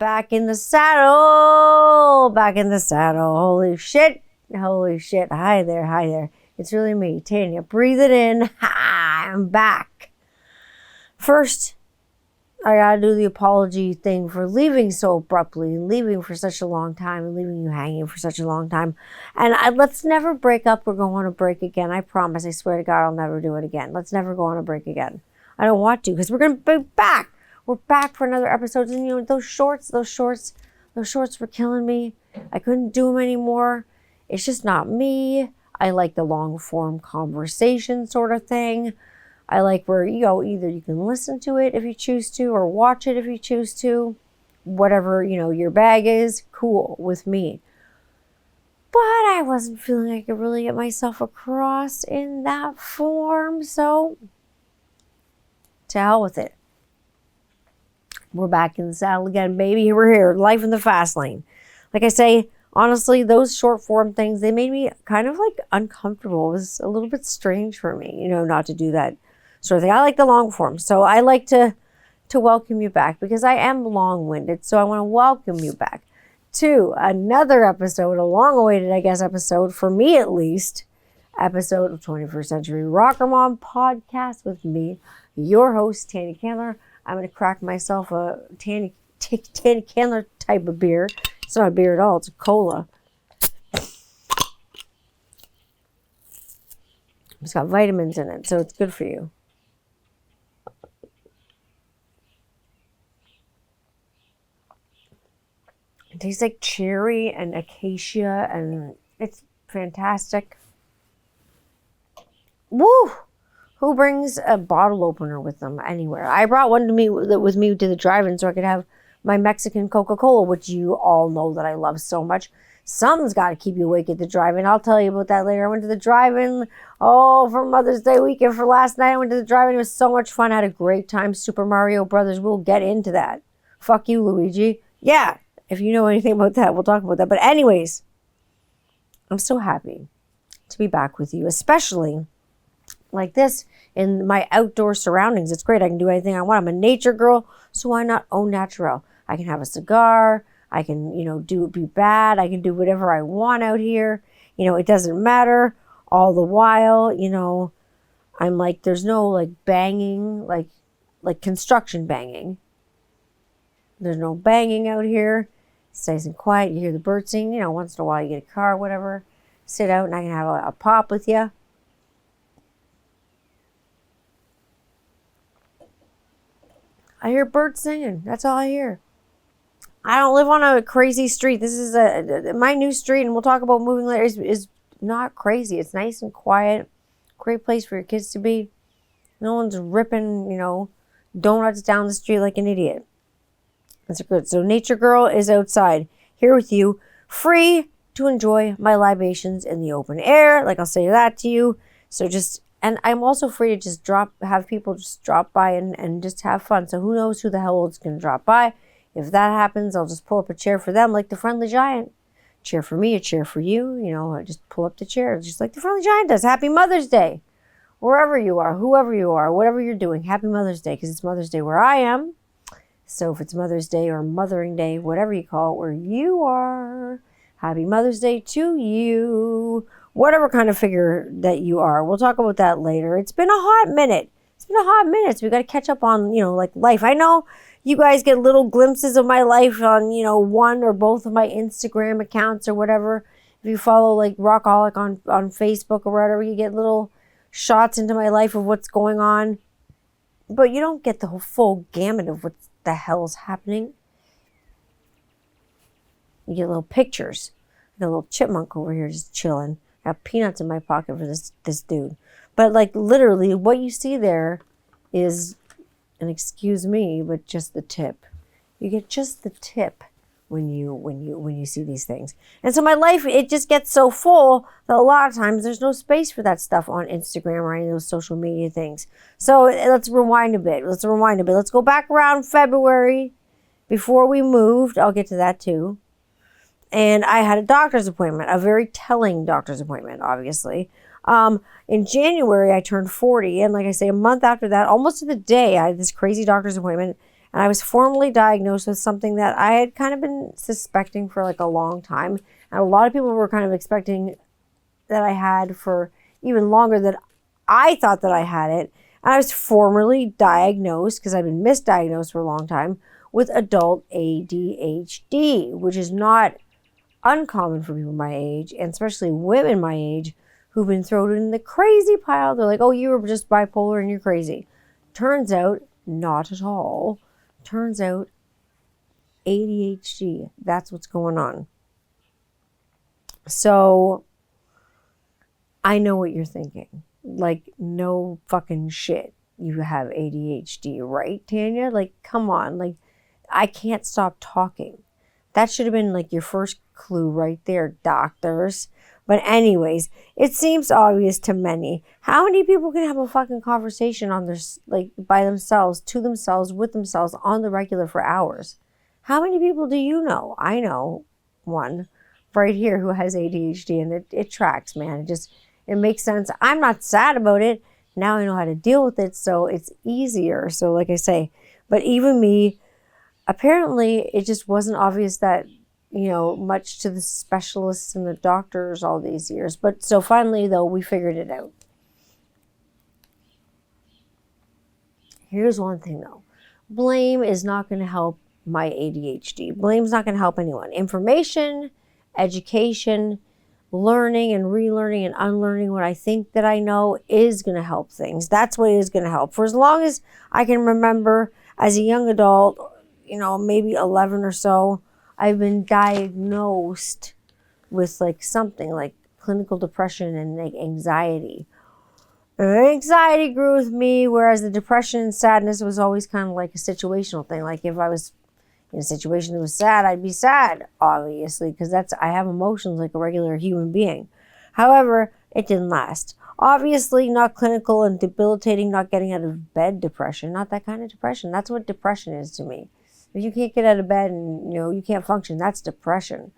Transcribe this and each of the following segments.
Back in the saddle. Back in the saddle. Holy shit. Holy shit. Hi there. Hi there. It's really me, Tanya. Breathe it in. Ha, I'm back. First, I gotta do the apology thing for leaving so abruptly, leaving for such a long time, and leaving you hanging for such a long time. And let's never break up or go on a break again. I promise. I swear to God, I'll never do it again. Let's never go on a break again. I don't want to, because we're gonna be back. We're back for another episode. And you know, those shorts were killing me. I couldn't do them anymore. It's just not me. I like the long form conversation sort of thing. I like where, you know, either you can listen to it if you choose to, or watch it if you choose to. Whatever, you know, your bag is, cool with me. But I wasn't feeling I could really get myself across in that form, so to hell with it. We're back in the saddle again, baby. We're here. Life in the fast lane. Like I say, honestly, those short form things, they made me kind of like uncomfortable. It was a little bit strange for me, you know, not to do that sort of thing. I like the long form. So I like to welcome you back, because I am long-winded. So I want to welcome you back to another episode, a long-awaited, I guess, episode, for me at least, episode of 21st Century Rocker Mom Podcast with me, your host, Tanya Candler. I'm going to crack myself a Tanya Candler type of beer. It's not a beer at all. It's a cola. It's got vitamins in it, so it's good for you. It tastes like cherry and acacia, and it's fantastic. Woo! Who brings a bottle opener with them anywhere? I brought one to me with me to the drive-in so I could have my Mexican Coca-Cola, which you all know that I love so much. Something's got to keep you awake at the drive-in. I'll tell you about that later. I went to the drive-in, for Mother's Day weekend for last night. I went to the drive-in. It was so much fun. I had a great time. Super Mario Brothers. We'll get into that. Fuck you, Luigi. Yeah, if you know anything about that, we'll talk about that. But anyways, I'm so happy to be back with you, especially like this in my outdoor surroundings. It's great. I can do anything I want. I'm a nature girl, so why not au naturel? I can have a cigar. I can, you know, be bad. I can do whatever I want out here. You know, it doesn't matter. All the while, you know, I'm like, there's no like banging, like construction banging. There's no banging out here. It's nice and quiet. You hear the birds sing. You know, once in a while you get a car, whatever. Sit out and I can have a pop with you. I hear birds singing. That's all I hear. I don't live on a crazy street. This is my new street, and we'll talk about moving later, is not crazy. It's nice and quiet. Great place for your kids to be. No one's ripping, you know, donuts down the street like an idiot. That's good. So Nature Girl is outside here with you, free to enjoy my libations in the open air. Like, I'll say that to you. So and I'm also free to just have people just drop by and just have fun. So who knows who the hell is going to drop by. If that happens, I'll just pull up a chair for them like the Friendly Giant. Chair for me, a chair for you. You know, I just pull up the chair just like the Friendly Giant does. Happy Mother's Day. Wherever you are, whoever you are, whatever you're doing, happy Mother's Day, because it's Mother's Day where I am. So if it's Mother's Day or Mothering Day, whatever you call it, where you are, happy Mother's Day to you. Whatever kind of figure that you are. We'll talk about that later. It's been a hot minute. So we got to catch up on, you know, like life. I know you guys get little glimpses of my life on, you know, one or both of my Instagram accounts or whatever. If you follow like Rockaholic on Facebook or whatever, you get little shots into my life of what's going on. But you don't get the whole full gamut of what the hell's happening. You get little pictures. I got a little chipmunk over here just chilling. I have peanuts in my pocket for this dude. But like literally what you see there is, and excuse me, but just the tip. You get just the tip when you see these things. And so my life, it just gets so full that a lot of times there's no space for that stuff on Instagram or any of those social media things. So let's rewind a bit. Let's go back around February before we moved. I'll get to that too. And I had a doctor's appointment, a very telling doctor's appointment, obviously. In January, I turned 40. And like I say, a month after that, almost to the day, I had this crazy doctor's appointment. And I was formally diagnosed with something that I had kind of been suspecting for like a long time. And a lot of people were kind of expecting that I had for even longer than I thought that I had it. And I was formally diagnosed, because I've been misdiagnosed for a long time, with adult ADHD, which is not uncommon for people my age, and especially women my age, who've been thrown in the crazy pile. They're like, oh, you were just bipolar and you're crazy. Turns out, not at all. Turns out, ADHD, that's what's going on. So, I know what you're thinking. Like, no fucking shit. You have ADHD, right, Tanya? Like, come on. Like, I can't stop talking. That should have been like your first clue right there, doctors. But anyways, it seems obvious to many. How many people can have a fucking conversation on their, like, by themselves, to themselves, with themselves, on the regular for hours? How many people do you know? I know one right here who has ADHD, and it tracks, man. It makes sense. I'm not sad about it. Now I know how to deal with it, so it's easier. So like I say, but even me, apparently it just wasn't obvious that, much to the specialists and the doctors all these years. But so finally, though, we figured it out. Here's one thing, though. Blame is not going to help my ADHD. Blame's not going to help anyone. Information, education, learning and relearning and unlearning what I think that I know is going to help things. That's what is going to help. For as long as I can remember, as a young adult, maybe 11 or so, I've been diagnosed with like something like clinical depression and like anxiety. And anxiety grew with me, whereas the depression and sadness was always kind of like a situational thing. Like if I was in a situation that was sad, I'd be sad, obviously, because I have emotions like a regular human being. However, it didn't last. Obviously, not clinical and debilitating, not getting out of bed depression, not that kind of depression. That's what depression is to me. If you can't get out of bed and, you can't function, that's depression.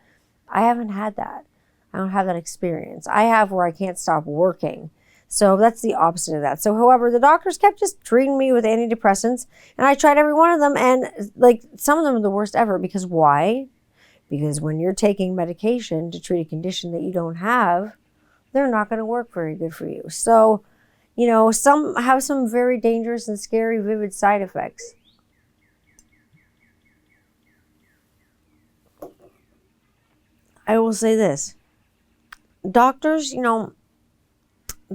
I haven't had that. I don't have that experience. I have where I can't stop working. So that's the opposite of that. So, however, the doctors kept just treating me with antidepressants, and I tried every one of them, and like some of them are the worst ever. Because why? Because when you're taking medication to treat a condition that you don't have, they're not going to work very good for you. So, some have some very dangerous and scary, vivid side effects. I will say this. Doctors,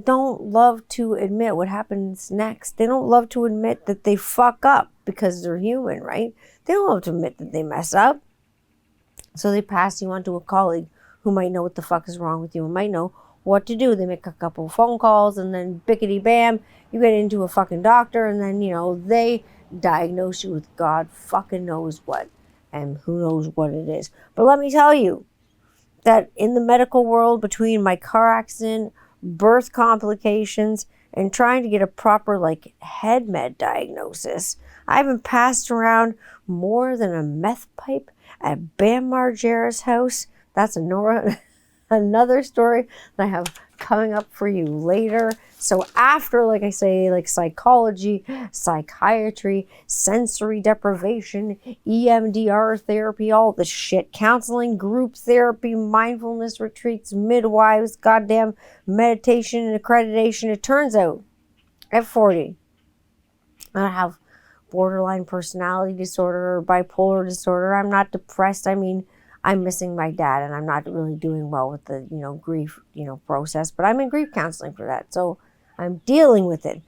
don't love to admit what happens next. They don't love to admit that they fuck up because they're human, right? They don't love to admit that they mess up. So they pass you on to a colleague who might know what the fuck is wrong with you and might know what to do. They make a couple of phone calls and then bickety bam, you get into a fucking doctor, and then, they diagnose you with God fucking knows what, and who knows what it is. But let me tell you that in the medical world, between my car accident, birth complications, and trying to get a proper head med diagnosis, I've been passed around more than a meth pipe at Bam Margera's house. That's another story that I have coming up for you later. So after, like I say, psychology, psychiatry, sensory deprivation, EMDR therapy, all this shit, counseling, group therapy, mindfulness retreats, midwives, goddamn meditation and accreditation, it turns out at 40, I have borderline personality disorder or bipolar disorder. I'm not depressed. I mean, I'm missing my dad, and I'm not really doing well with the, grief, process, but I'm in grief counseling for that. So I'm dealing with it.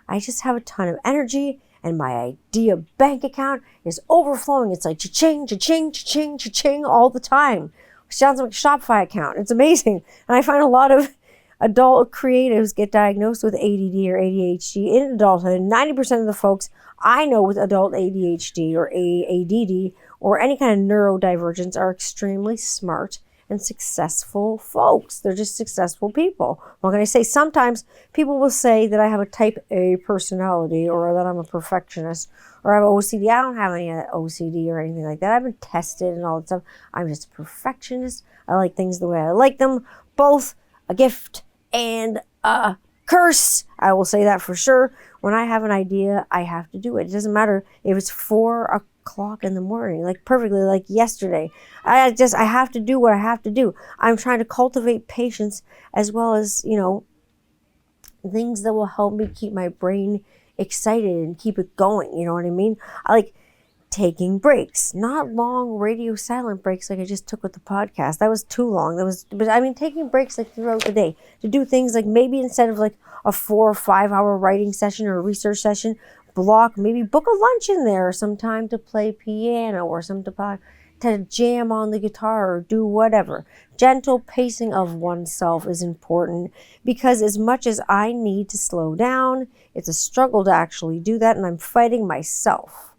I just have a ton of energy, and my idea bank account is overflowing. It's like cha-ching, cha-ching, cha-ching, cha-ching all the time. It sounds like a Shopify account. It's amazing. And I find a lot of adult creatives get diagnosed with ADD or ADHD in adulthood. 90% of the folks I know with adult ADHD or ADD or any kind of neurodivergence are extremely smart and successful folks. They're just successful people. What can I say? Sometimes people will say that I have a type A personality or that I'm a perfectionist or I have OCD. I don't have any OCD or anything like that. I've been tested and all that stuff. I'm just a perfectionist. I like things the way I like them. Both a gift and a curse. I will say that for sure. When I have an idea, I have to do it. It doesn't matter if it's 4 o'clock in the morning, like perfectly like yesterday. I have to do what I have to do. I'm trying to cultivate patience as well as, things that will help me keep my brain excited and keep it going. You know what I mean? I like taking breaks, not long radio silent breaks like I just took with the podcast. That was too long. Taking breaks like throughout the day to do things like maybe instead of like a 4 or 5 hour writing session or a research session, maybe book a lunch in there, some time to play piano or some to jam on the guitar or do whatever. Gentle pacing of oneself is important because as much as I need to slow down, it's a struggle to actually do that, and I'm fighting myself.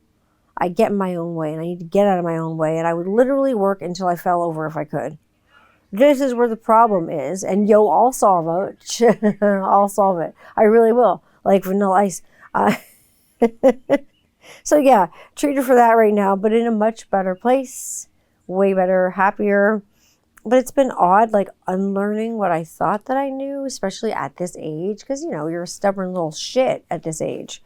I get in my own way, and I need to get out of my own way, and I would literally work until I fell over if I could. This is where the problem is, and I'll solve it. I'll solve it. I really will. Like Vanilla Ice. So yeah, treat her for that right now, but in a much better place, way better, happier. But it's been odd, like unlearning what I thought that I knew, especially at this age, because you're a stubborn little shit at this age.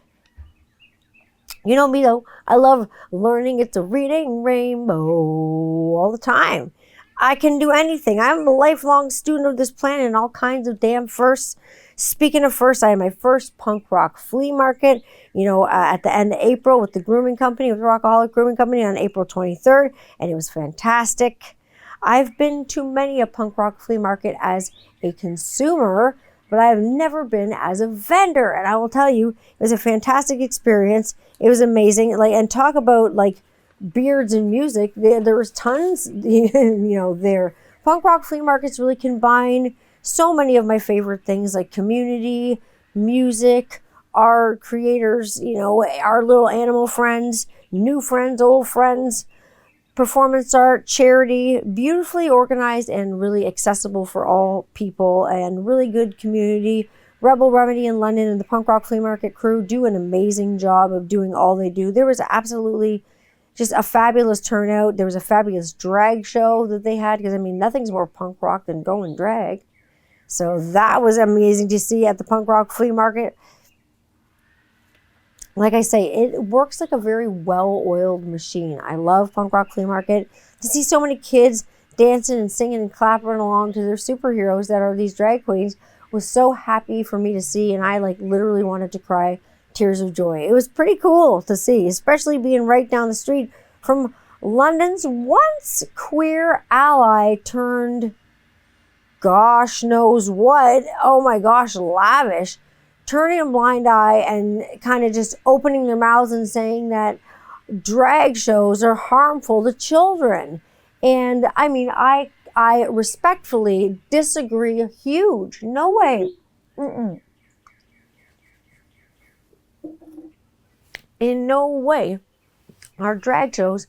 You know me though, I love learning. It's a reading rainbow all the time. I can do anything. I'm a lifelong student of this planet and all kinds of damn firsts. Speaking of firsts, I had my first punk rock flea market, at the end of April with the grooming company, with Rockaholic Grooming Company on April 23rd, and it was fantastic. I've been to many a punk rock flea market as a consumer, but I've never been as a vendor, and I will tell you, it was a fantastic experience. It was amazing. And talk about beards and music. There was tons, there. Punk rock flea markets really combine so many of my favorite things like community, music, our creators, our little animal friends, new friends, old friends, performance art, charity, beautifully organized and really accessible for all people, and really good community. Rebel Remedy in London and the Punk Rock Flea Market crew do an amazing job of doing all they do. There was absolutely just a fabulous turnout. There was a fabulous drag show that they had, because nothing's more punk rock than going drag. So that was amazing to see at the Punk Rock Flea Market. Like I say, it works like a very well-oiled machine. I love Punk Rock Flea Market. To see so many kids dancing and singing and clapping along to their superheroes that are these drag queens was so happy for me to see, and I literally wanted to cry tears of joy. It was pretty cool to see, especially being right down the street from London's once queer ally turned gosh knows what, oh my gosh, lavish, turning a blind eye and kind of just opening their mouths and saying that drag shows are harmful to children. And I respectfully disagree huge. No way. In no way are drag shows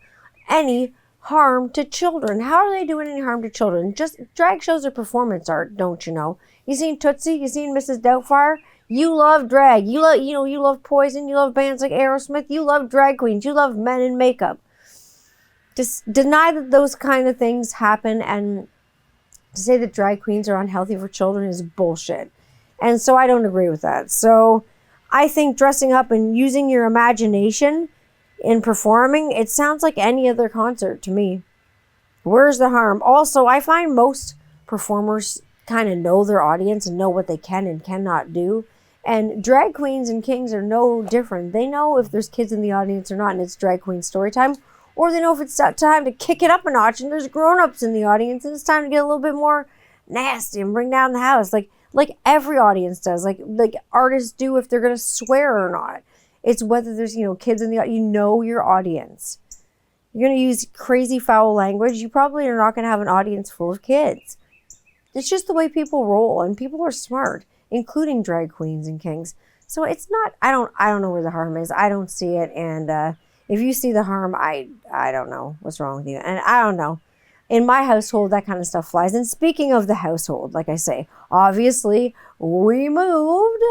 any harm to children. How are they doing any harm to children? Just drag shows are performance art, don't you know? You seen Tootsie? You seen Mrs. Doubtfire? You love drag. You love Poison. You love bands like Aerosmith. You love drag queens. You love men in makeup. Just deny that those kind of things happen, and to say that drag queens are unhealthy for children is bullshit. And so I don't agree with that. So I think dressing up and using your imagination in performing, it sounds like any other concert to me. Where's the harm? Also, I find most performers kind of know their audience and know what they can and cannot do. And drag queens and kings are no different. They know if there's kids in the audience or not, and it's drag queen story time. Or they know if it's time to kick it up a notch and there's grown-ups in the audience and it's time to get a little bit more nasty and bring down the house. Like every audience does. Like artists do if they're going to swear or not. It's whether there's, kids in the audience. Your audience. You're going to use crazy foul language. You probably are not going to have an audience full of kids. It's just the way people roll, and people are smart, including drag queens and kings. So it's not, I don't know where the harm is. I don't see it. And if you see the harm, I don't know what's wrong with you. And I don't know. In my household, that kind of stuff flies. And speaking of the household, like I say, obviously we moved.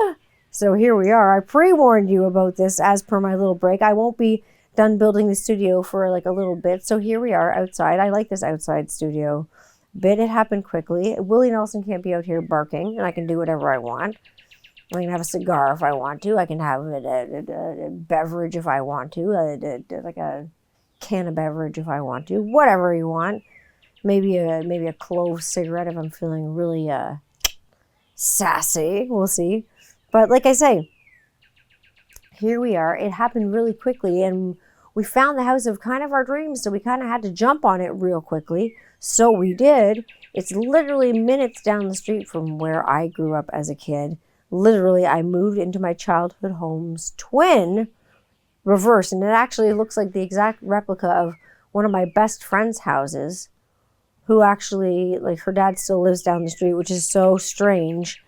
So here we are. I pre-warned you about this as per my little break. I won't be done building the studio for a little bit. So here we are outside. I like this outside studio bit. It happened quickly. Willie Nelson can't be out here barking, and I can do whatever I want. I can have a cigar if I want to. I can have a beverage if I want to, like a can of beverage if I want to. Whatever you want. Maybe a clove cigarette if I'm feeling really sassy. We'll see. But like I say, here we are. It happened really quickly, and we found the house of kind of our dreams, so we kind of had to jump on it real quickly. So we did. It's literally minutes down the street from where I grew up as a kid. Literally, I moved into my childhood home's twin reverse, and it actually looks like the exact replica of one of my best friend's houses, who actually, like, her dad still lives down the street, which is so strange.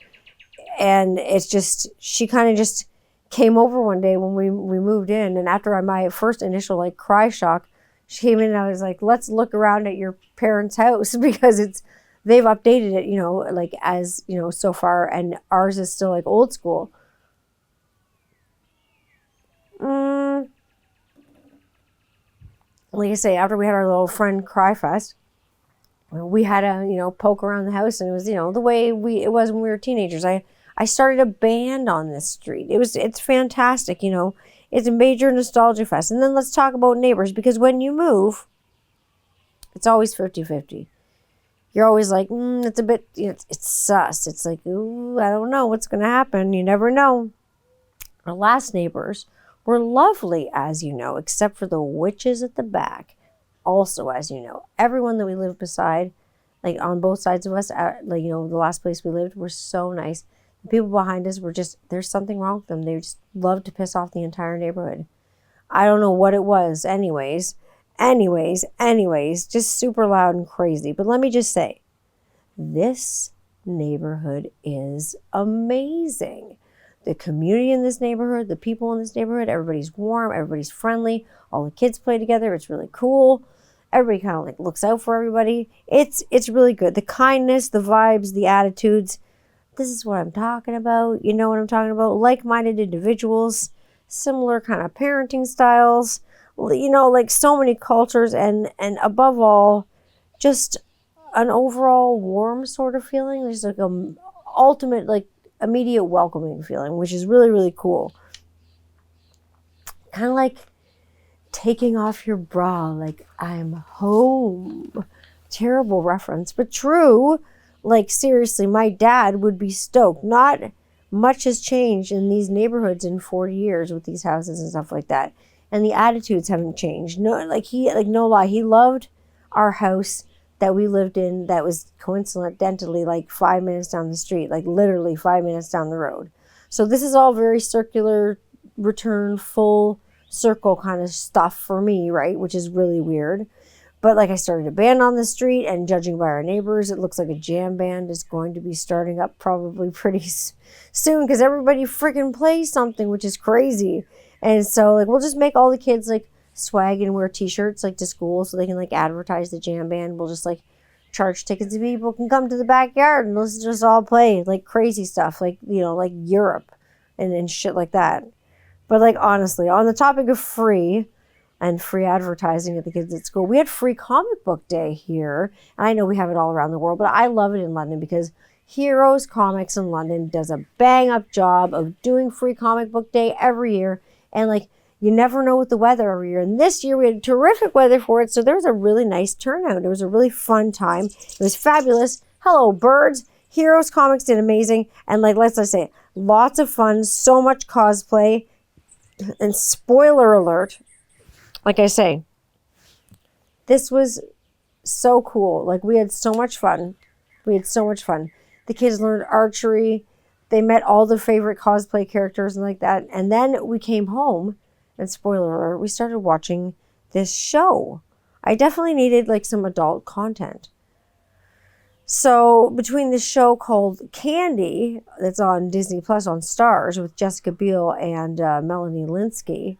And it's just, she kind of just came over one day when we moved in, and after my first initial like cry shock, she came in and I was like, let's look around at your parents' house because they've updated it, like as, so far, and ours is still like old school. Like I say, after we had our little friend cry fest, we had to, poke around the house, and it was, the way it was when we were teenagers. I started a band on this street. It's fantastic, It's a major nostalgia fest. And then let's talk about neighbors, because when you move, it's always 50-50. You're always like, it's a bit, it's sus. It's like, ooh, I don't know what's going to happen. You never know. Our last neighbors were lovely, as you know, except for the witches at the back. Also, as you know, everyone that we lived beside, like on both sides of us, the last place we lived, were so nice. The people behind us were just, there's something wrong with them. They just loved to piss off the entire neighborhood. I don't know what it was. Anyways, just super loud and crazy. But let me just say, this neighborhood is amazing. The community in this neighborhood, the people in this neighborhood, everybody's warm, everybody's friendly. All the kids play together. It's really cool. Everybody kind of like looks out for everybody. It's really good. The kindness, the vibes, the attitudes. This is what I'm talking about. You know what I'm talking about? Like-minded individuals, similar kind of parenting styles, like so many cultures, and above all, just an overall warm sort of feeling. There's like a ultimate, like, immediate welcoming feeling, which is really, really cool. Kind of like taking off your bra, like, I'm home. Terrible reference, but true. Like, seriously, my dad would be stoked. Not much has changed in these neighborhoods in 40 years with these houses and stuff like that. And the attitudes haven't changed. No, no lie, he loved our house that we lived in that was coincidentally like 5 minutes down the street, like literally 5 minutes down the road. So this is all very circular, return, full circle kind of stuff for me, right? Which is really weird. But like, I started a band on the street, and judging by our neighbors, it looks like a jam band is going to be starting up probably pretty soon, because everybody freaking plays something, which is crazy. And so like, we'll just make all the kids like swag and wear t-shirts like to school so they can like advertise the jam band. We'll just like charge tickets, and people can come to the backyard and let's just all play like crazy stuff, like, like Europe and shit like that. But like, honestly, on the topic of free advertising at the kids at school, we had free comic book day here. And I know we have it all around the world, but I love it in London because Heroes Comics in London does a bang up job of doing free comic book day every year. And like, you never know with the weather every year. And this year we had terrific weather for it. So there was a really nice turnout. It was a really fun time. It was fabulous. Hello, birds. Heroes Comics did amazing. And like, let's just say, lots of fun, so much cosplay. And spoiler alert, like I say, this was so cool. Like, we had so much fun. The kids learned archery. They met all their favorite cosplay characters and like that. And then we came home, and spoiler alert, we started watching this show. I definitely needed like some adult content. So between this show called Candy, that's on Disney Plus on Stars with Jessica Biel and Melanie Linsky,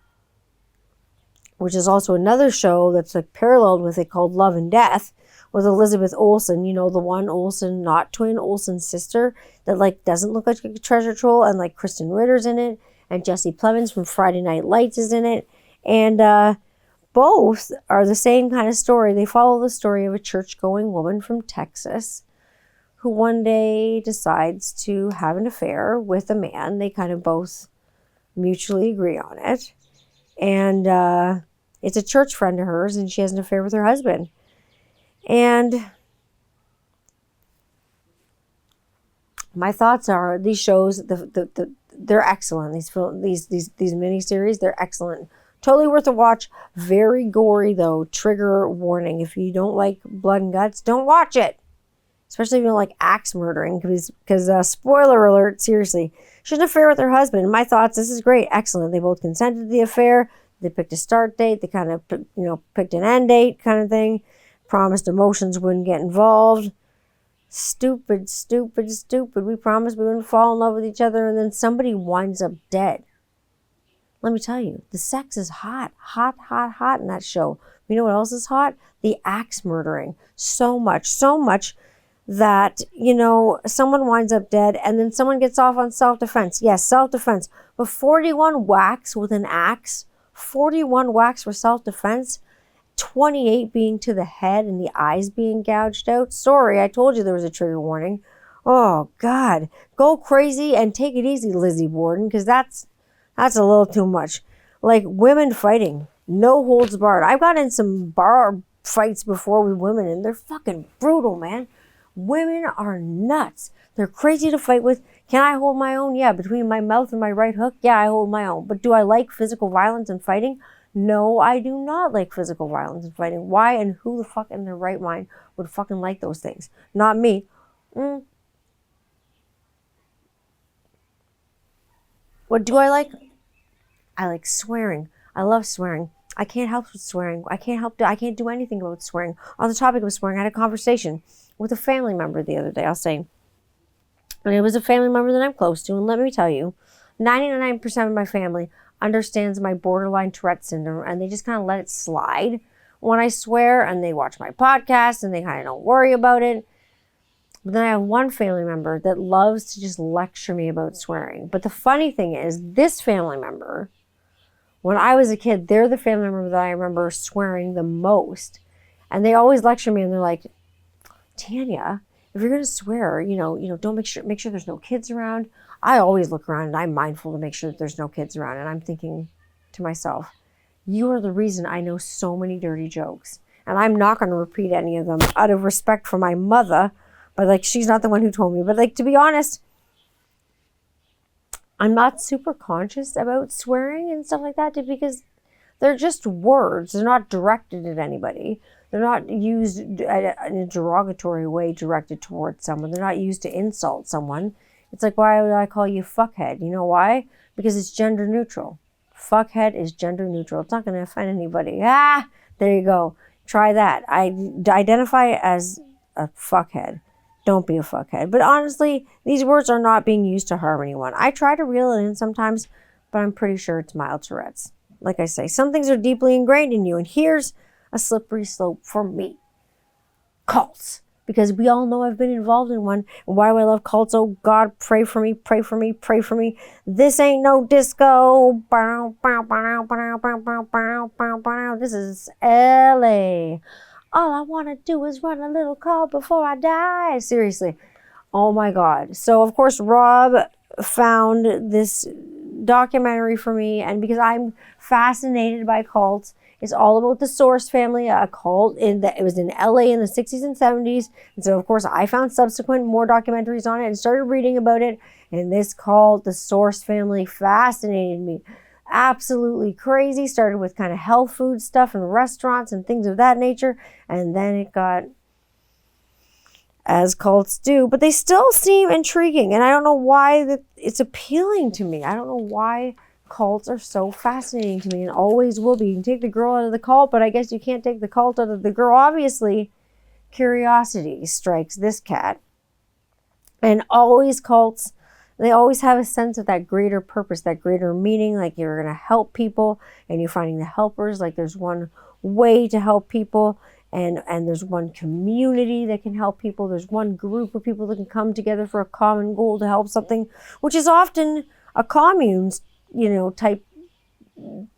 which is also another show that's like paralleled with it called Love and Death with Elizabeth Olsen, the one Olsen, not twin Olsen sister that like doesn't look like a treasure troll, and like Kristen Ritter's in it, and Jesse Plemons from Friday Night Lights is in it. And both are the same kind of story. They follow the story of a church-going woman from Texas who one day decides to have an affair with a man. They kind of both mutually agree on it. And it's a church friend of hers, and she has an affair with her husband. And my thoughts are, these shows, they're excellent. These miniseries, they're excellent. Totally worth a watch. Very gory though. Trigger warning. If you don't like blood and guts, don't watch it. Especially if you don't like axe murdering, because spoiler alert, seriously. She has an affair with her husband. My thoughts, this is great, excellent. They both consented to the affair. They picked a start date. They kind of, picked an end date kind of thing. Promised emotions wouldn't get involved. Stupid. We promised we wouldn't fall in love with each other, and then somebody winds up dead. Let me tell you, the sex is hot in that show. You know what else is hot? The axe murdering. So much that, someone winds up dead and then someone gets off on self-defense. Yes, self-defense. But 41 whacks with an axe, 41 whacks for self-defense, 28 being to the head and the eyes being gouged out. Sorry, I told you there was a trigger warning. Oh, God. Go crazy and take it easy, Lizzie Borden, because that's a little too much. Like women fighting, no holds barred. I've gotten in some bar fights before with women, and they're fucking brutal, man. Women are nuts. They're crazy to fight with. Can I hold my own? Yeah. Between my mouth and my right hook, yeah, I hold my own. But do I like physical violence and fighting? No, I do not like physical violence and fighting. Why and who the fuck in their right mind would fucking like those things? Not me. What do I like? I like swearing. I love swearing. I can't help with swearing. I can't do anything about swearing. On the topic of swearing, I had a conversation with a family member the other day, I'll say. And it was a family member that I'm close to. And let me tell you, 99% of my family understands my borderline Tourette syndrome. And they just kind of let it slide when I swear. And they watch my podcast and they kind of don't worry about it. But then I have one family member that loves to just lecture me about swearing. But the funny thing is, this family member, when I was a kid, they're the family member that I remember swearing the most. And they always lecture me and they're like, Tanya, if you're going to swear, don't make sure there's no kids around. I always look around and I'm mindful to make sure that there's no kids around. And I'm thinking to myself, you are the reason I know so many dirty jokes. And I'm not going to repeat any of them out of respect for my mother. But she's not the one who told me. But to be honest, I'm not super conscious about swearing and stuff like that because they're just words. They're not directed at anybody. They're not used in a derogatory way directed towards someone. They're not used to insult someone. It's like, why would I call you fuckhead? You know why? Because it's gender neutral. Fuckhead is gender neutral. It's not going to offend anybody. There you go. Try that. I identify as a fuckhead. Don't be a fuckhead. But honestly, these words are not being used to harm anyone. I try to reel it in sometimes, but I'm pretty sure it's mild Tourette's. Like I say, some things are deeply ingrained in you. And here's a slippery slope for me. Cults. Because we all know I've been involved in one. And why do I love cults? Oh God, pray for me, pray for me, pray for me. This ain't no disco. This is LA. All I want to do is run a little call before I die. Seriously. Oh my God. So, of course, Rob found this documentary for me. And because I'm fascinated by cults, it's all about the Source family, a cult. It was in LA in the 60s and 70s. And so, of course, I found subsequent more documentaries on it and started reading about it. And this cult, the Source family, fascinated me. Absolutely crazy. Started with kind of health food stuff and restaurants and things of that nature. And then it got, as cults do, but they still seem intriguing. And I don't know why it's appealing to me. I don't know why cults are so fascinating to me and always will be. You can take the girl out of the cult, but I guess you can't take the cult out of the girl. Obviously, curiosity strikes this cat. And always cults, they always have a sense of that greater purpose, that greater meaning, like you're going to help people and you're finding the helpers, like there's one way to help people and there's one community that can help people. There's one group of people that can come together for a common goal to help something, which is often a commune, type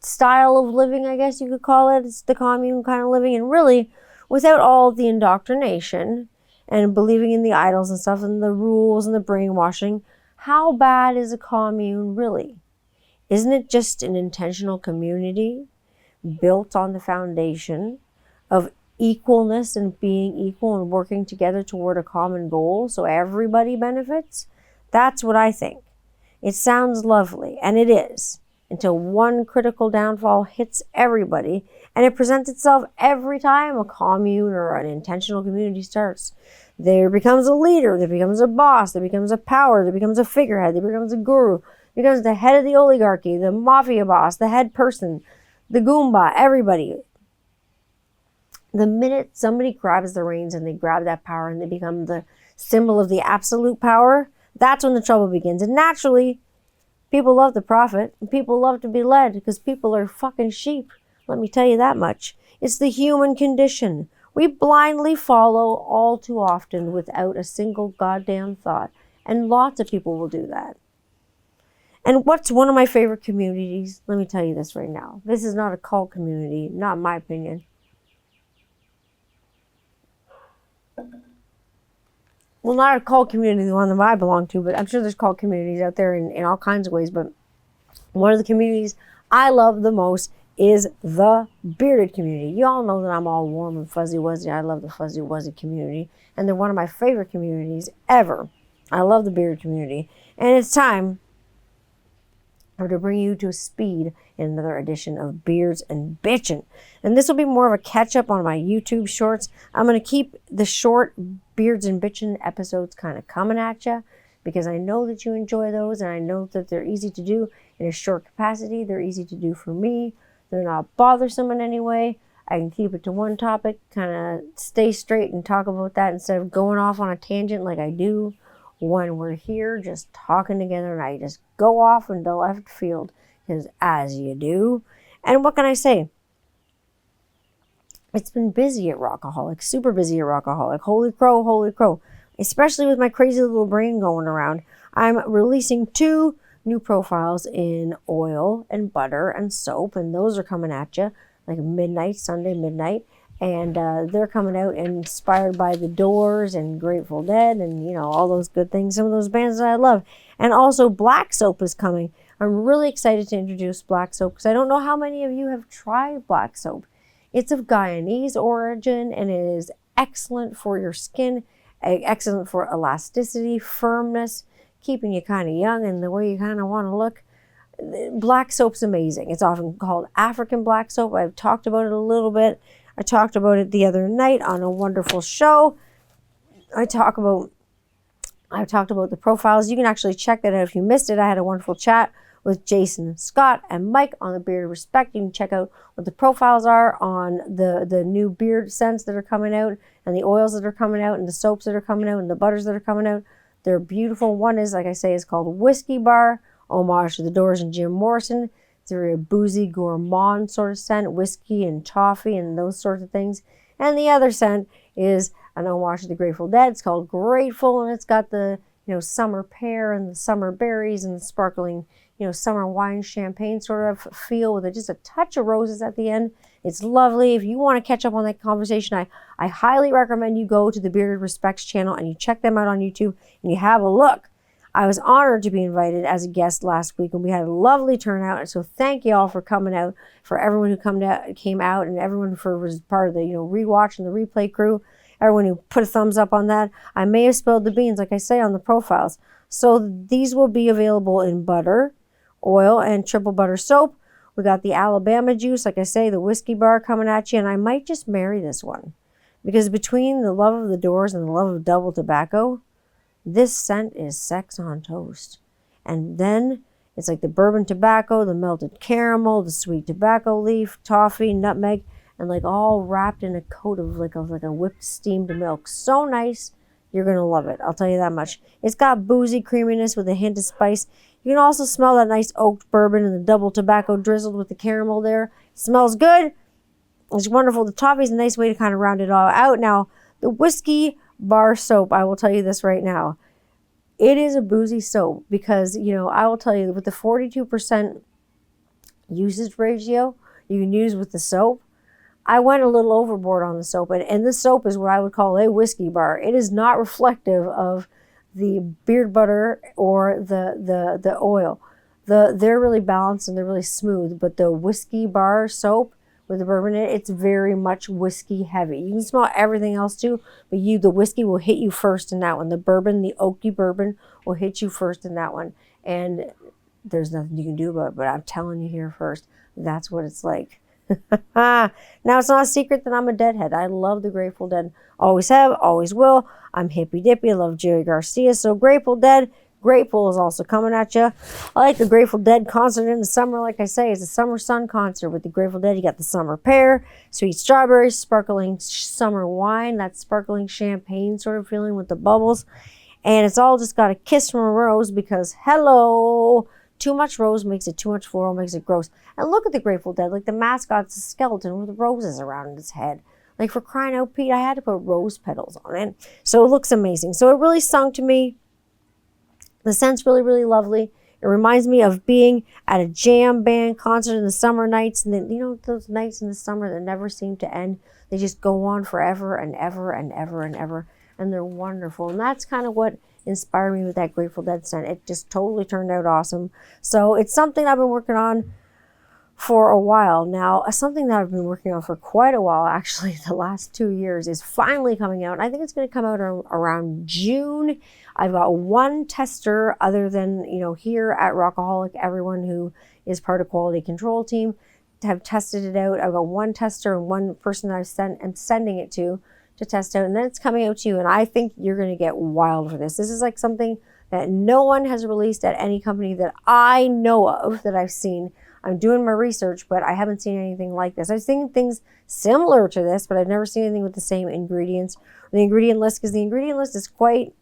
style of living, I guess you could call it. It's the commune kind of living. And really, without all the indoctrination and believing in the idols and stuff and the rules and the brainwashing, how bad is a commune really? Isn't it just an intentional community built on the foundation of equalness and being equal and working together toward a common goal so everybody benefits? That's what I think. It sounds lovely, and it is, until one critical downfall hits everybody, and it presents itself every time a commune or an intentional community starts. There becomes a leader, there becomes a boss, there becomes a power, there becomes a figurehead, there becomes a guru, there becomes the head of the oligarchy, the mafia boss, the head person, the Goomba, everybody. The minute somebody grabs the reins and they grab that power and they become the symbol of the absolute power, that's when the trouble begins. And naturally, people love the prophet. And people love to be led because people are fucking sheep. Let me tell you that much. It's the human condition. We blindly follow all too often without a single goddamn thought. And lots of people will do that. And what's one of my favorite communities? Let me tell you this right now. This is not a cult community, not in my opinion. Well, not a cult community, the one that I belong to, but I'm sure there's cult communities out there in all kinds of ways. But one of the communities I love the most is the bearded community. You all know that I'm all warm and fuzzy wuzzy. I love the fuzzy wuzzy community. And they're one of my favorite communities ever. I love the bearded community. And it's time to bring you to speed in another edition of Beards and Bitchin'. And this will be more of a catch-up on my YouTube shorts. I'm going to keep the short Beards and Bitchin' episodes kind of coming at you because I know that you enjoy those and I know that they're easy to do in a short capacity. They're easy to do for me. They're not bothersome in any way. I can keep it to one topic, kind of stay straight and talk about that instead of going off on a tangent like I do when we're here just talking together and I just go off into left field, because as you do. And what can I say? It's been busy at Rockaholic, super busy at Rockaholic. Holy crow. Especially with my crazy little brain going around. I'm releasing 2 new profiles in oil and butter and soap, and those are coming at you like Sunday midnight. And they're coming out inspired by The Doors and Grateful Dead and, you know, all those good things, some of those bands that I love. And also Black Soap is coming. I'm really excited to introduce Black Soap because I don't know how many of you have tried Black Soap. It's of Guyanese origin and it is excellent for your skin, excellent for elasticity, firmness, keeping you kind of young and the way you kind of want to look. Black Soap's amazing. It's often called African Black Soap. I've talked about it a little bit. I talked about it the other night on a wonderful show. I talked about the profiles. You can actually check that out if you missed it. I had a wonderful chat with Jason Scott and Mike on the Beard of Respect. You can check out what the profiles are on the new beard scents that are coming out and the oils that are coming out and the soaps that are coming out and the butters that are coming out. They're beautiful. One is, like I say, is called Whiskey Bar, homage to The Doors and Jim Morrison. It's a very boozy, gourmand sort of scent, whiskey and toffee and those sorts of things. And the other scent is an homage to the Grateful Dead. It's called Grateful, and it's got the, you know, summer pear and the summer berries and the sparkling, you know, summer wine champagne sort of feel with just a touch of roses at the end. It's lovely. If you want to catch up on that conversation, I highly recommend you go to the Bearded Respects channel and you check them out on YouTube and you have a look. I was honored to be invited as a guest last week and we had a lovely turnout. So thank you all for coming out, for everyone who came out and everyone who was part of the, you know, rewatch and the replay crew, everyone who put a thumbs up on that. I may have spilled the beans, like I say, on the profiles. So these will be available in butter, oil, and triple butter soap. We got the Alabama juice, like I say, the Whiskey Bar coming at you, and I might just marry this one. Because between the love of The Doors and the love of double tobacco, this scent is sex on toast. And then it's like the bourbon tobacco, the melted caramel, the sweet tobacco leaf, toffee, nutmeg, and like all wrapped in a coat of like a whipped steamed milk. So nice. You're going to love it. I'll tell you that much. It's got boozy creaminess with a hint of spice. You can also smell that nice oaked bourbon and the double tobacco drizzled with the caramel there. It smells good. It's wonderful. The toffee's a nice way to kind of round it all out. Now, the Whiskey Bar soap, I will tell you this right now. It is a boozy soap because, you know, I will tell you with the 42% usage ratio you can use with the soap, I went a little overboard on the soap, and this soap is what I would call a whiskey bar. It is not reflective of the beard butter or the oil. They're really balanced and they're really smooth, but the whiskey bar soap with the bourbon in it, it's very much whiskey heavy. You can smell everything else too, but the whiskey will hit you first in that one. The bourbon, the oaky bourbon will hit you first in that one. And there's nothing you can do about it, but I'm telling you here first, that's what it's like. Now, it's not a secret that I'm a Deadhead. I love the Grateful Dead. Always have, always will. I'm hippy dippy. I love Jerry Garcia. So Grateful Dead. Grateful is also coming at you. I like the Grateful Dead concert in the summer. Like I say, it's a summer sun concert with the Grateful Dead. You got the summer pear, sweet strawberries, sparkling summer wine, that sparkling champagne sort of feeling with the bubbles. And it's all just got a kiss from a rose because, hello, too much rose makes it too much floral, makes it gross. And look at the Grateful Dead. Like the mascot's a skeleton with roses around its head. Like for crying out, Pete, I had to put rose petals on it. So it looks amazing. So it really sung to me. The scent's really, really lovely. It reminds me of being at a jam band concert in the summer nights. And then, those nights in the summer that never seem to end. They just go on forever and ever and ever and ever. And they're wonderful. And that's kind of what inspired me with that Grateful Dead scent. It just totally turned out awesome. So it's something I've been working on for a while now. Something that I've been working on for quite a while, actually, the last 2 years, is finally coming out. I think it's going to come out around June. I've got one tester other than, here at Rockaholic, everyone who is part of quality control team have tested it out. I've got one tester and one person that I'm sending it to test out, and then it's coming out to you, and I think you're going to get wild for this. This is like something that no one has released at any company that I know of, that I've seen. I'm doing my research, but I haven't seen anything like this. I've seen things similar to this, but I've never seen anything with the same ingredients. The ingredient list, because the ingredient list is quite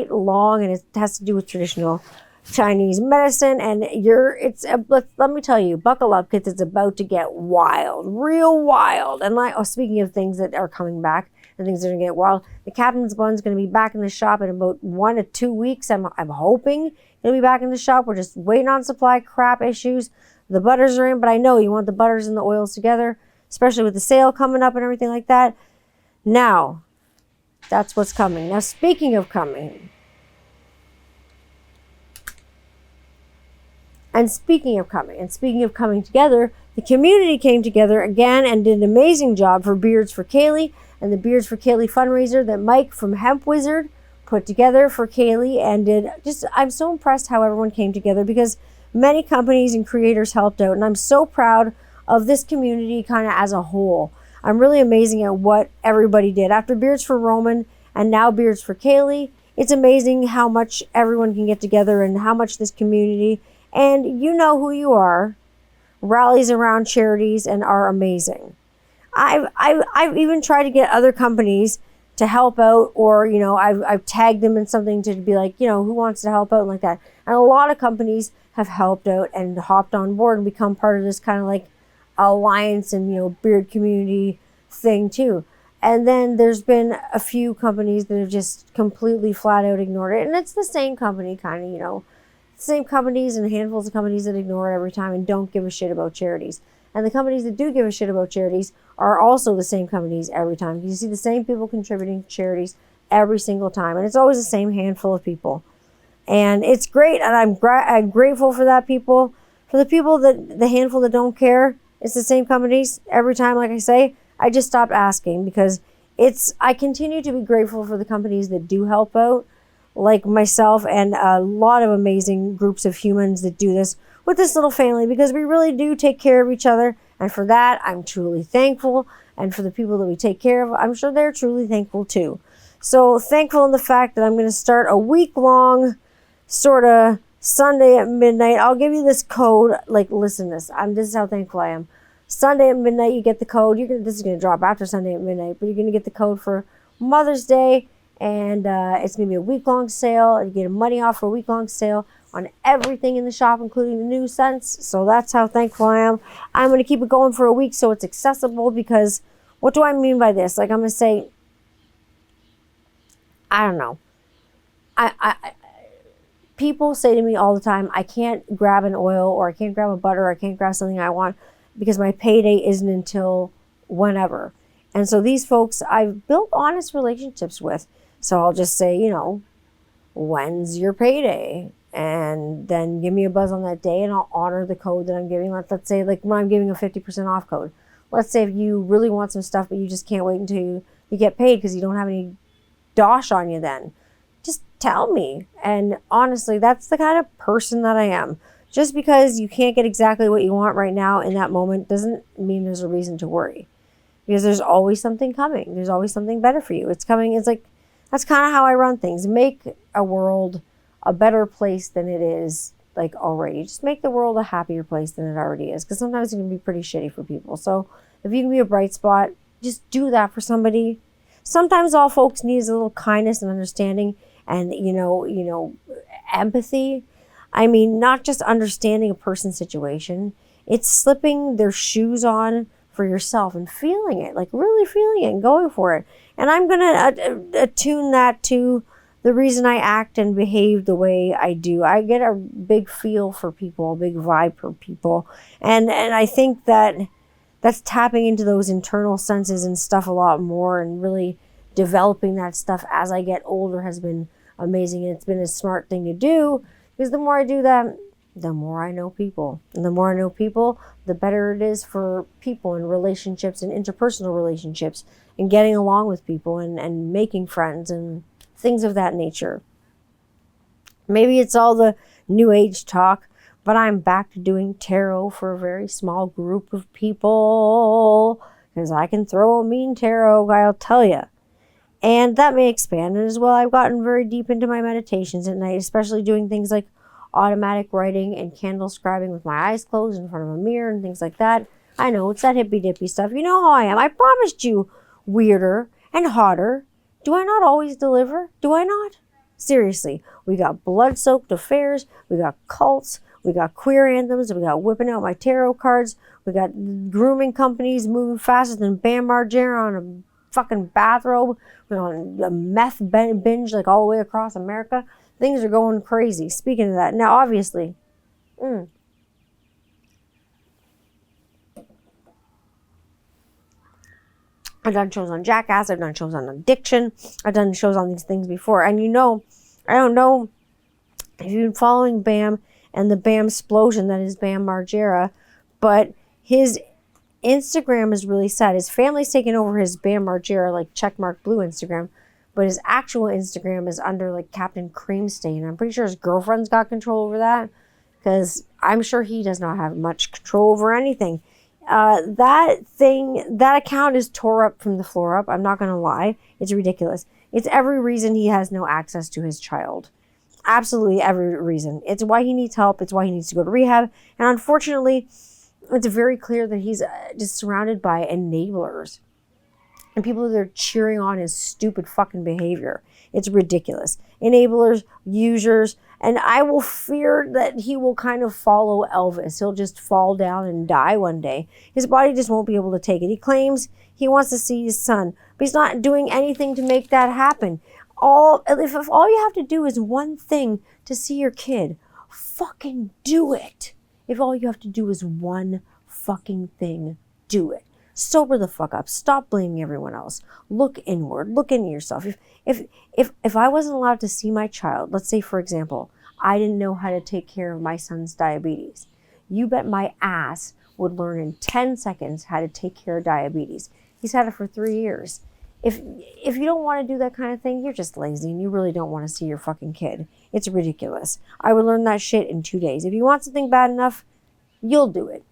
long, and it has to do with traditional Chinese medicine. And let me tell you, buckle up, kids. It's about to get wild, real wild. And speaking of things that are coming back and things that are going to get wild, the Captain's Bun's going to be back in the shop in about 1 to 2 weeks. I'm hoping it'll be back in the shop. We're just waiting on supply crap issues. The butters are in, but I know you want the butters and the oils together, especially with the sale coming up and everything like that. Now, that's what's coming. Now, speaking of coming, and speaking of coming together, the community came together again and did an amazing job for Beards for Kaylee and the Beards for Kaylee fundraiser that Mike from Hemp Wizard put together for Kaylee and did. I'm so impressed how everyone came together because many companies and creators helped out, and I'm so proud of this community kind of as a whole. I'm really amazing at what everybody did. After Beards for Roman and now Beards for Kaylee, it's amazing how much everyone can get together and how much this community, and you know who you are, rallies around charities and are amazing. I've even tried to get other companies to help out, or I've tagged them in something to be like, who wants to help out and like that. And a lot of companies have helped out and hopped on board and become part of this kind of like alliance and beard community thing too. And then there's been a few companies that have just completely flat out ignored it, and it's the same company kind of same companies and handfuls of companies that ignore it every time and don't give a shit about charities. And the companies that do give a shit about charities are also the same companies every time. You see the same people contributing to charities every single time, and it's always the same handful of people. And it's great, and I'm grateful for that people. For the people the handful that don't care, it's the same companies every time. Like I say, I just stopped asking because I continue to be grateful for the companies that do help out, like myself and a lot of amazing groups of humans that do this with this little family, because we really do take care of each other. And for that, I'm truly thankful. And for the people that we take care of, I'm sure they're truly thankful too. So thankful in the fact that I'm going to start a week-long sort of Sunday at midnight. I'll give you this code. Like, listen to this. This is how thankful I am. Sunday at midnight, you get the code. This is going to drop after Sunday at midnight, but you're going to get the code for Mother's Day, and it's going to be a week-long sale. You get money off for a week-long sale on everything in the shop, including the new scents. So that's how thankful I am. I'm going to keep it going for a week so it's accessible, because what do I mean by this? Like, I'm going to say, I don't know. People say to me all the time, I can't grab an oil, or I can't grab a butter, or I can't grab something I want because my payday isn't until whenever. And so these folks I've built honest relationships with. So I'll just say, when's your payday? And then give me a buzz on that day and I'll honor the code that I'm giving. Let's say like when I'm giving a 50% off code. Let's say if you really want some stuff, but you just can't wait until you get paid because you don't have any dosh on you then. Just tell me. And honestly, that's the kind of person that I am. Just because you can't get exactly what you want right now in that moment doesn't mean there's a reason to worry. Because there's always something coming. There's always something better for you. It's coming. It's like, that's kind of how I run things. Make a world a better place than it is like already. Just make the world a happier place than it already is. Because sometimes it can be pretty shitty for people. So if you can be a bright spot, just do that for somebody. Sometimes all folks need is a little kindness and understanding and, empathy. I mean, not just understanding a person's situation. It's slipping their shoes on for yourself and feeling it, like really feeling it and going for it. And I'm going to attune that to the reason I act and behave the way I do. I get a big feel for people, a big vibe for people. And I think that's tapping into those internal senses and stuff a lot more, and really developing that stuff as I get older has been amazing. And it's been a smart thing to do, because the more I do that, the more I know people. And the more I know people, the better it is for people and relationships and interpersonal relationships and getting along with people and making friends and things of that nature. Maybe it's all the new age talk, but I'm back to doing tarot for a very small group of people, because I can throw a mean tarot, I'll tell you. And that may expand. And as well, I've gotten very deep into my meditations at night, especially doing things like automatic writing and candle scribing with my eyes closed in front of a mirror and things like that. I know, it's that hippy dippy stuff. You know how I am. I promised you weirder and hotter. Do I not always deliver? Do I not? Seriously, we got blood-soaked affairs, we got cults, we got queer anthems, we got whipping out my tarot cards, we got grooming companies moving faster than Bam Margera on a fucking bathrobe, we're on a meth binge like all the way across America. Things are going crazy. Speaking of that, now obviously, I've done shows on Jackass, I've done shows on addiction, I've done shows on these things before. And I don't know if you've been following Bam and the Bam explosion that is Bam Margera, but his Instagram is really sad. His family's taken over his Bam Margera, like checkmark blue Instagram, but his actual Instagram is under like Captain Creamstain. I'm pretty sure his girlfriend's got control over that, because I'm sure he does not have much control over anything. That account is tore up from the floor up. I'm not going to lie. It's ridiculous. It's every reason he has no access to his child. Absolutely every reason. It's why he needs help. It's why he needs to go to rehab. And unfortunately, it's very clear that he's just surrounded by enablers and people that are cheering on his stupid fucking behavior. It's ridiculous. Enablers, users, and I will fear that he will kind of follow Elvis. He'll just fall down and die one day. His body just won't be able to take it. He claims he wants to see his son, but he's not doing anything to make that happen. If all you have to do is one thing to see your kid, fucking do it. If all you have to do is one fucking thing, do it. Sober the fuck up. Stop blaming everyone else. Look inward. Look into yourself. If I wasn't allowed to see my child, let's say, for example, I didn't know how to take care of my son's diabetes, you bet my ass would learn in 10 seconds how to take care of diabetes. He's had it for 3 years. If you don't want to do that kind of thing, you're just lazy and you really don't want to see your fucking kid. It's ridiculous. I would learn that shit in 2 days. If you want something bad enough, you'll do it.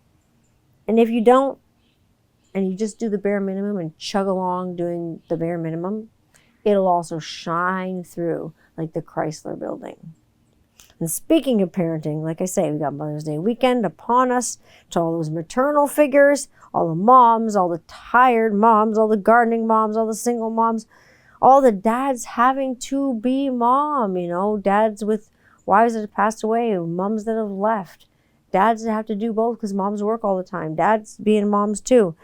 And if you don't, and you just do the bare minimum and chug along doing the bare minimum, it'll also shine through like the Chrysler Building. And speaking of parenting, like I say, we got Mother's Day weekend upon us. To all those maternal figures, all the moms, all the tired moms, all the gardening moms, all the single moms, all the dads having to be mom, dads with wives that have passed away, moms that have left, dads that have to do both because moms work all the time, dads being moms too.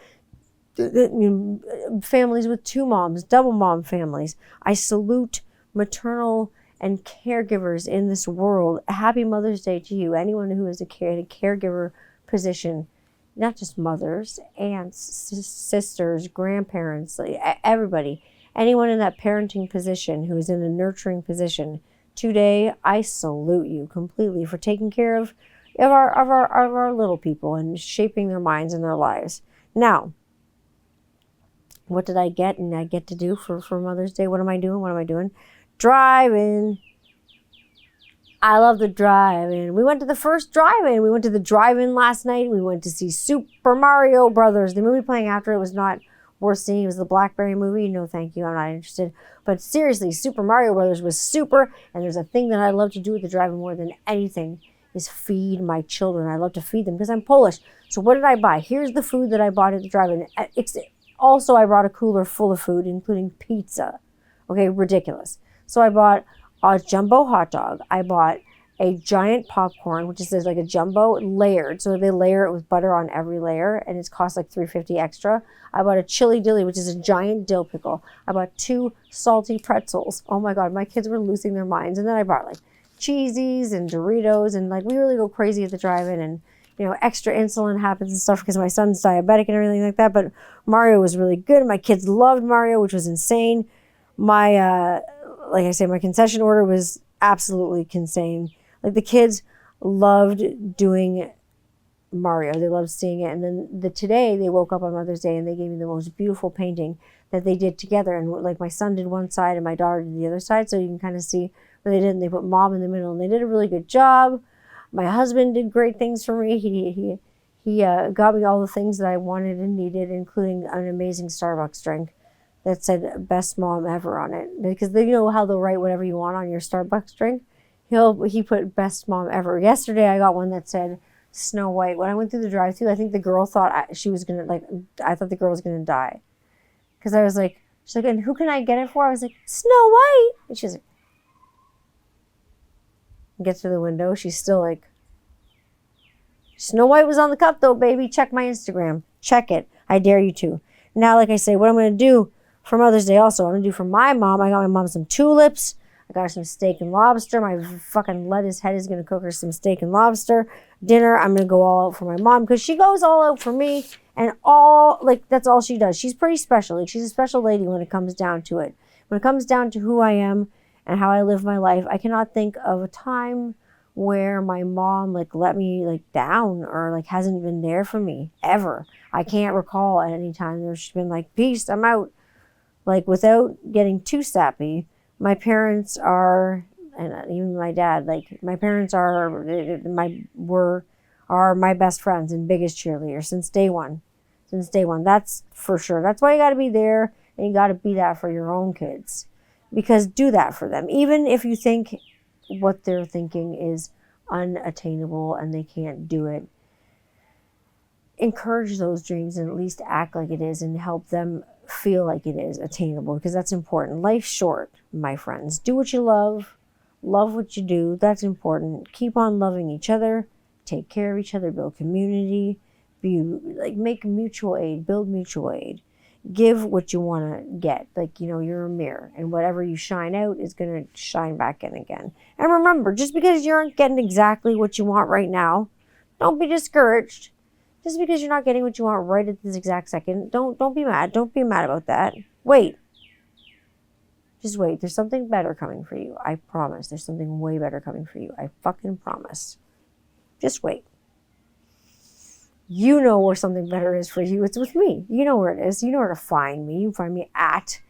Families with 2 moms, double mom families. I salute maternal and caregivers in this world. Happy Mother's Day to you. Anyone who is a caregiver position, not just mothers, aunts, sisters, grandparents, like everybody, anyone in that parenting position who is in a nurturing position. Today, I salute you completely for taking care of our little people and shaping their minds and their lives. Now, what did I get and I get to do for Mother's Day? What am I doing? Driving. I love the drive-in. We went to the first drive-in. We went to the drive-in last night. We went to see Super Mario Brothers. The movie playing after it was not worth seeing. It was the Blackberry movie. No, thank you. I'm not interested. But seriously, Super Mario Brothers was super. And there's a thing that I love to do at the drive-in more than anything is feed my children. I love to feed them because I'm Polish. So what did I buy? Here's the food that I bought at the drive-in. Also, I brought a cooler full of food, including pizza. Okay, ridiculous. So I bought a jumbo hot dog. I bought a giant popcorn, which is like a jumbo layered. So they layer it with butter on every layer, and it's cost like $3.50 extra. I bought a chili dilly, which is a giant dill pickle. I bought 2 salty pretzels. Oh my God, my kids were losing their minds. And then I bought like Cheesies and Doritos, and like we really go crazy at the drive-in, and you know, extra insulin happens and stuff because my son's diabetic and everything like that. But Mario was really good. My kids loved Mario, which was insane. My like I say, my concession order was absolutely insane. Like the kids loved doing Mario. They loved seeing it. And then today they woke up on Mother's Day and they gave me the most beautiful painting that they did together. And like my son did one side and my daughter did the other side. So you can kind of see what they did. And they put mom in the middle and they did a really good job. My husband did great things for me. He got me all the things that I wanted and needed, including an amazing Starbucks drink that said best mom ever on it, because they know how they'll write whatever you want on your Starbucks drink. He put best mom ever. Yesterday I got one that said Snow White. When I went through the drive-thru, I think the girl thought I thought the girl was gonna die, because I was like, she's like, and who can I get it for? I was like, Snow White, and she's like, gets to the window. She's still like, Snow White was on the cup though, baby. Check my Instagram. Check it. I dare you to. Now, like I say, what I'm gonna do for Mother's Day also, I'm going to do for my mom. I got my mom some tulips. I got her some steak and lobster. My fucking lettuce head is going to cook her some steak and lobster dinner. I'm going to go all out for my mom because she goes all out for me. And that's all she does. She's pretty special. Like, she's a special lady when it comes down to it. When it comes down to who I am and how I live my life, I cannot think of a time where my mom like let me like down or like hasn't been there for me ever. I can't recall at any time where she's been like, peace, I'm out. Like, without getting too sappy, my parents are, and even my dad, like, my parents are my best friends and biggest cheerleaders since day one. That's for sure. That's why you got to be there, and you got to be that for your own kids. Because do that for them. Even if you think what they're thinking is unattainable and they can't do it, encourage those dreams and at least act like it is and help them feel like it is attainable, because that's important. Life's short, my friends. Do what you love what you do. That's important. Keep on loving each other, take care of each other, build community, make mutual aid, build mutual aid. Give what you want to get. Like, you know, you're a mirror, and whatever you shine out is going to shine back in again. And remember, just because you aren't getting exactly what you want right now, don't be discouraged. Just because you're not getting what you want right at this exact second, don't be mad. Don't be mad about that. Wait. Just wait. There's something better coming for you. I promise. There's something way better coming for you. I fucking promise. Just wait. You know where something better is for you. It's with me. You know where it is. You know where to find me. You can find me at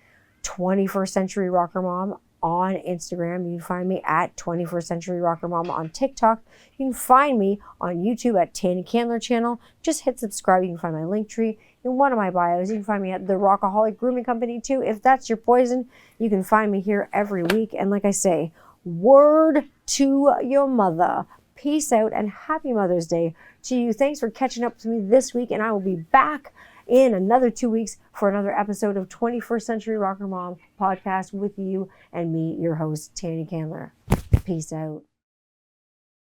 21st Century Rocker Mom on Instagram. You can find me at 21st Century Rocker Mom on TikTok. You can find me on YouTube at Tanya Candler channel. Just hit subscribe. You can find my link tree in one of my bios. You can find me at the Rockaholic Grooming Company too. If that's your poison, you can find me here every week. And like I say, word to your mother. Peace out and happy Mother's Day to you. Thanks for catching up with me this week, and I will be back in another 2 weeks for another episode of 21st Century Rocker Mom podcast with you and me, your host, Tanya Candler. Peace out.